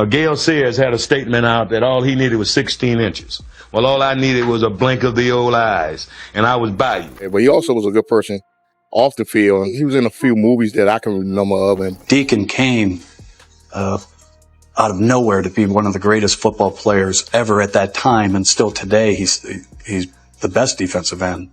Gail Sayers had a statement out that all he needed was 16 inches. Well, all I needed was a blink of the old eyes, and I was by you. But he also was a good person off the field. He was in a few movies that I can remember of. And Deacon came out of nowhere to be one of the greatest football players ever at that time, and still today he's the best defensive end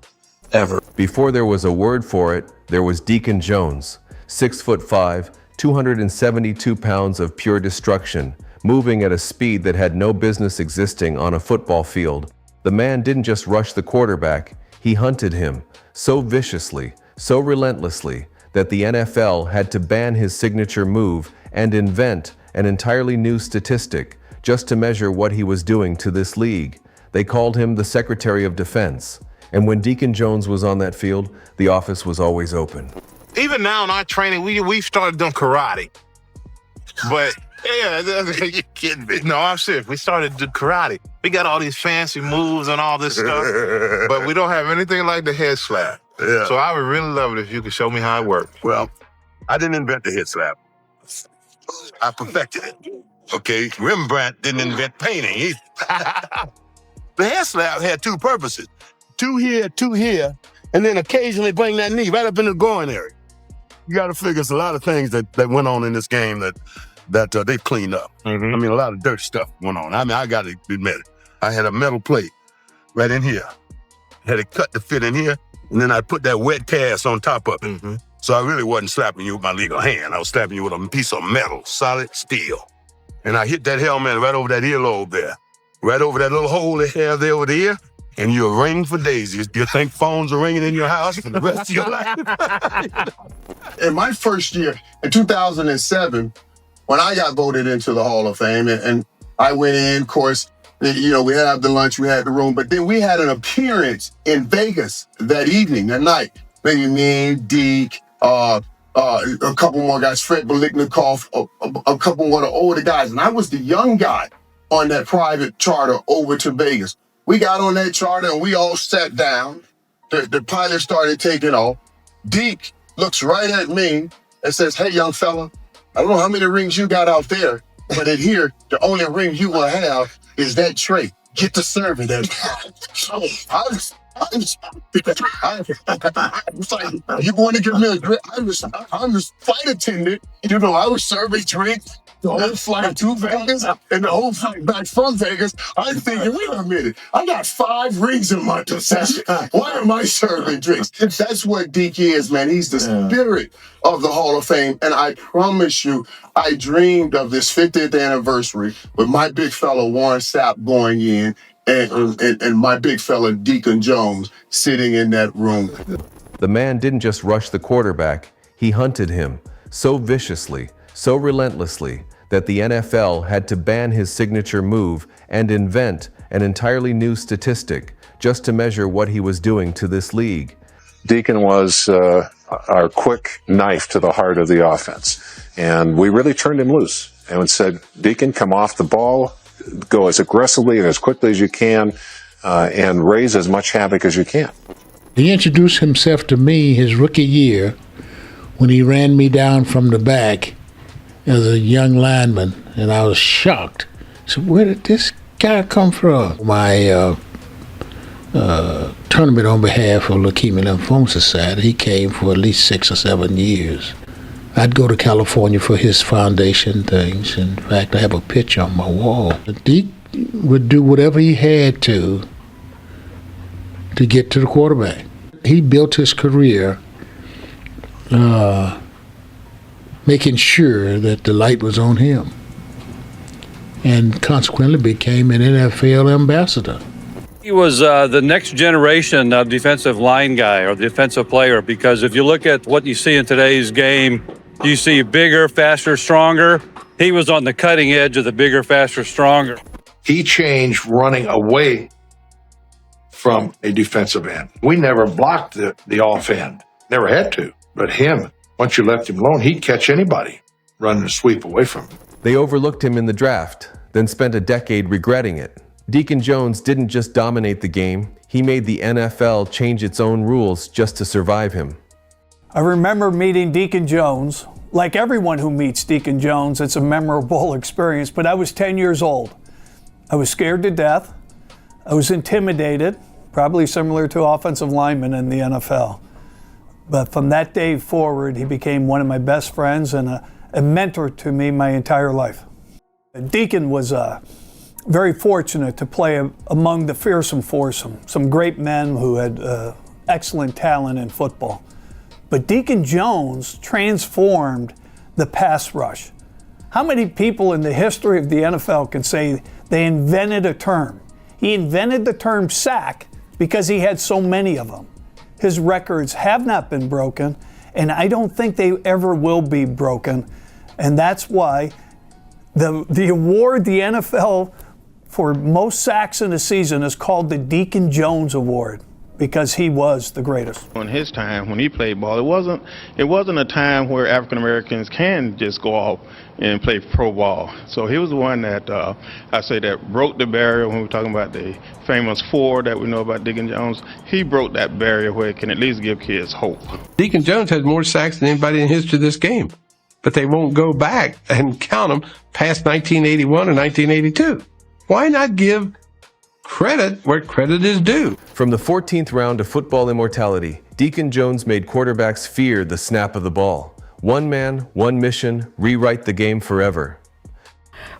ever. Before there was a word for it, there was Deacon Jones, 6'5", 272 pounds of pure destruction, moving at a speed that had no business existing on a football field. The man didn't just rush the quarterback, he hunted him so viciously, so relentlessly, that the NFL had to ban his signature move and invent an entirely new statistic just to measure what he was doing to this league. They called him the Secretary of Defense. And when Deacon Jones was on that field, the office was always open. Even now in our training, we've started doing karate. But, yeah, you're kidding me. No, I'm serious. We started to do karate. We got all these fancy moves and all this stuff, but we don't have anything like the head slap. Yeah. So I would really love it if you could show me how it works. Well, I didn't invent the head slap. I perfected it. Okay, Rembrandt didn't invent painting either. The head slap had two purposes. Two here, and then occasionally bring that knee right up in the groin area. You got to figure there's a lot of things that went on in this game that they've cleaned up. Mm-hmm. I mean, a lot of dirty stuff went on. I mean, I got to admit it. I had a metal plate right in here. Had it cut to fit in here, and then I put that wet cast on top of it. Mm-hmm. So I really wasn't slapping you with my legal hand. I was slapping you with a piece of metal, solid steel. And I hit that helmet right over that earlobe there, right over that little hole they have there over the ear, and you're ringing for days. You think phones are ringing in your house for the rest of your life? In my first year, in 2007, when I got voted into the Hall of Fame, and I went in, of course, you know, we had the lunch, we had the room, but then we had an appearance in Vegas that evening, that night. Maybe me, Deke, a couple more guys, Fred Biliknikov, a couple more of the older guys. And I was the young guy on that private charter over to Vegas. We got on that charter and we all sat down. The pilot started taking off. Deke looks right at me and says, "Hey, young fella, I don't know how many rings you got out there, but in here, the only ring you will have is that tray. Get to serving that." I was like, "You going to give me a drink?" I'm just flight attendant. You know, I was serving drinks the whole flight to Vegas and the whole flight back from Vegas. I'm thinking, wait a minute, I got 5 rings in my possession. Why am I serving drinks? That's what Deke is, man. He's the spirit of the Hall of Fame. And I promise you, I dreamed of this 50th anniversary with my big fella Warren Sapp going in and my big fella Deacon Jones sitting in that room. The man didn't just rush the quarterback, he hunted him so viciously, so relentlessly, that the NFL had to ban his signature move and invent an entirely new statistic just to measure what he was doing to this league. Deacon was our quick knife to the heart of the offense. And we really turned him loose and said, "Deacon, come off the ball, go as aggressively and as quickly as you can, and raise as much havoc as you can." He introduced himself to me his rookie year when he ran me down from the back as a young lineman, and I was shocked. So where did this guy come from? My tournament on behalf of Leukemia Lymphoma Society, he came for at least 6 or 7 years. I'd go to California for his foundation things. In fact, I have a picture on my wall. Deke would do whatever he had to get to the quarterback. He built his career making sure that the light was on him, and consequently became an NFL ambassador. He was the next generation of defensive line guy or defensive player, because if you look at what you see in today's game, you see bigger, faster, stronger. He was on the cutting edge of the bigger, faster, stronger. He changed running away from a defensive end. We never blocked the off end, never had to. But him, once you left him alone, he'd catch anybody running a sweep away from him. They overlooked him in the draft, then spent a decade regretting it. Deacon Jones didn't just dominate the game, he made the NFL change its own rules just to survive him. I remember meeting Deacon Jones Like everyone who meets Deacon Jones, it's a memorable experience, but I was 10 years old. I was scared to death. I was intimidated, probably similar to offensive linemen in the NFL. But from that day forward, he became one of my best friends and a mentor to me my entire life. Deacon was very fortunate to play among the fearsome foursome, some great men who had excellent talent in football. But Deacon Jones transformed the pass rush. How many people in the history of the NFL can say they invented a term? He invented the term sack because he had so many of them. His records have not been broken, and I don't think they ever will be broken. And that's why the award the NFL for most sacks in a season is called the Deacon Jones Award, because he was the greatest. In his time, when he played ball, it wasn't a time where African Americans can just go off and play pro ball. So he was the one that I say that broke the barrier. When we're talking about the famous four that we know about Deacon Jones, he broke that barrier where it can at least give kids hope. Deacon Jones has more sacks than anybody in the history of this game, but they won't go back and count them past 1981 and 1982. Why not give credit where credit is due? From the 14th round of football immortality, Deacon Jones made quarterbacks fear the snap of the ball. One man, one mission, rewrite the game forever.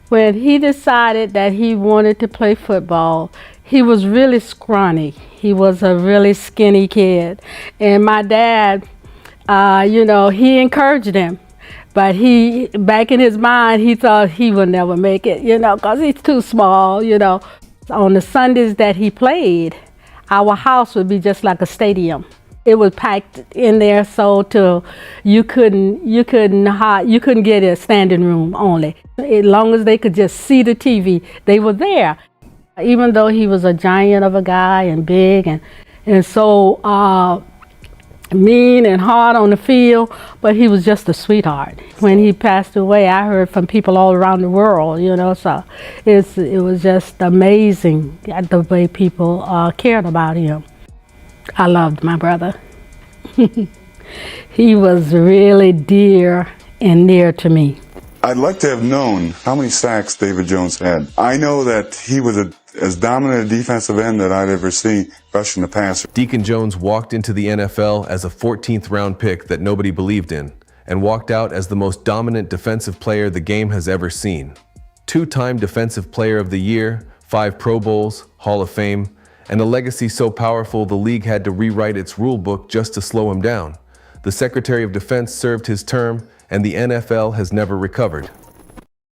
When he decided that he wanted to play football, he was really scrawny. He was a really skinny kid. And my dad, he encouraged him. But he, back in his mind, he thought he would never make it, because he's too small, On the Sundays that he played, our house would be just like a stadium. It was packed in there so you couldn't get a standing room only. As long as they could just see the TV, they were there. Even though he was a giant of a guy and big and so mean and hard on the field, but he was just a sweetheart. When he passed away, I heard from people all around the world, so it was just amazing the way people cared about him. I loved my brother. He was really dear and near to me. I'd like to have known how many sacks David Jones had. I know that he was as dominant a defensive end that I'd ever seen rushing the passer. Deacon Jones walked into the NFL as a 14th round pick that nobody believed in, and walked out as the most dominant defensive player the game has ever seen. Two-time Defensive Player of the Year, 5 Pro Bowls, Hall of Fame, and a legacy so powerful the league had to rewrite its rule book just to slow him down. The Secretary of Defense served his term, and the NFL has never recovered.